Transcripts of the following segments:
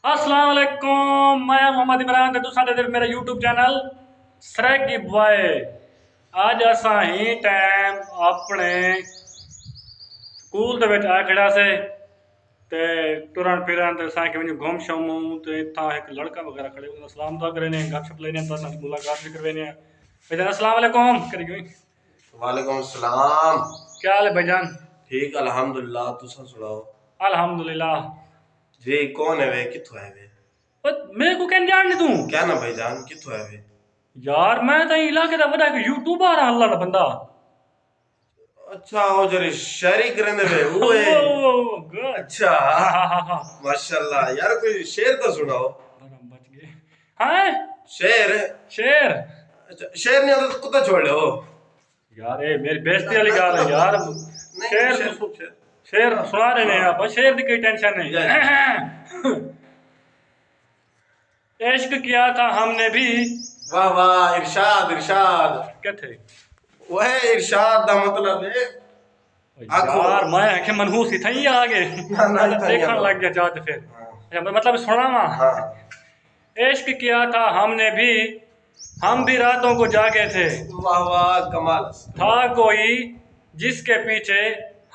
अस्सलाम वालेकुम, मैं मोहम्मद इमरान ते तुसां दे मेरा यूट्यूब चैनल सरैगी बॉय। आज असां ही टाइम अपने स्कूल दे विच आ खड़ा से ते टुरन फिरन ते असांखे वञूं घुम शमूं ते इत्थां एक लड़का वगैरह खड़े हुए सलाम दुआ करे ने गपशप लेने तो मुलाकात भी करवेने। भाईजान अस्सलाम वालेकुम करी गई। वालेकुम सलाम। क्या हाल है भाईजान? ठीक अल्हम्दुलिल्लाह, तुसा सुनाओ। अल्हम्दुलिल्लाह। जी कौन है वे, किथों है वे? मेरे को कहने जान तू क्या ना भाईजान, किथों है वे? यार मैं तो इलाके का बड़ा यूट्यूबर हां अल्लाह दा बंदा। अच्छा वो जरे शायरी करने वे वो है। Oh good. अच्छा हाँ। माशाल्लाह यार, कोई शेर तो सुनाओ। बच गए। हाँ शेर? शेर। अच्छा शेर नहीं आता तो कुत्ता छोड़ लो। यार ये मेरी बेइज्जती वाली गाल है यार। नहीं शेर शेर तो शेर। शेर हाँ सुना रहे हैं हाँ। आप, शेर की कोई टेंशन या नहीं। इश्क किया था हमने भी। वाह वाह, इरशाद इरशाद। क्या थे वह इरशाद दा मतलब है आखो। यार मैं आंखें मनहूस ही था ही आगे। ना ना मैं तो इतना नहीं देखने आता। लग गया जाते फिर। हाँ अच्छा मतलब सुना वा। हाँ। इश्क किया था हमने भी, हम भी रातों को जागे थे। वाह वाह, कमाल था कमाल। कोई जिसके पीछे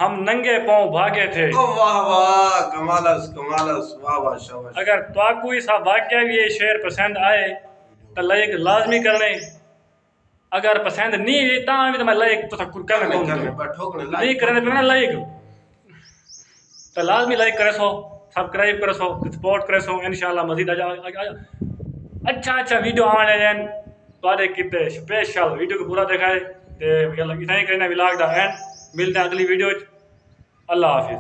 हम नंगे पांव भागे थे। ओ वाह वाह, कमालस कमालस, वाह वाह शाबाश। अगर ताकू सा वाक्य भी ये शेर पसंद आए तो लाइक लाजमी करने। अगर पसंद नहीं है ता भी तो मैं लाइक तो करना करने कौन करने तो पर ठोकने नहीं लाइक करने पे ना ठोकने। लाइक तो लाजमी लाइक करे सो, सब्सक्राइब करे सो, सपोर्ट करे सो। इंशाल्लाह मजीद अच्छा अच्छा वीडियो आने हैं तो कितने स्पेशल वीडियो को पूरा दिखाए ते इतना ही करना व्लॉग दा एंड। मिलते हैं अगली वीडियो। अल्लाह हाफिज़।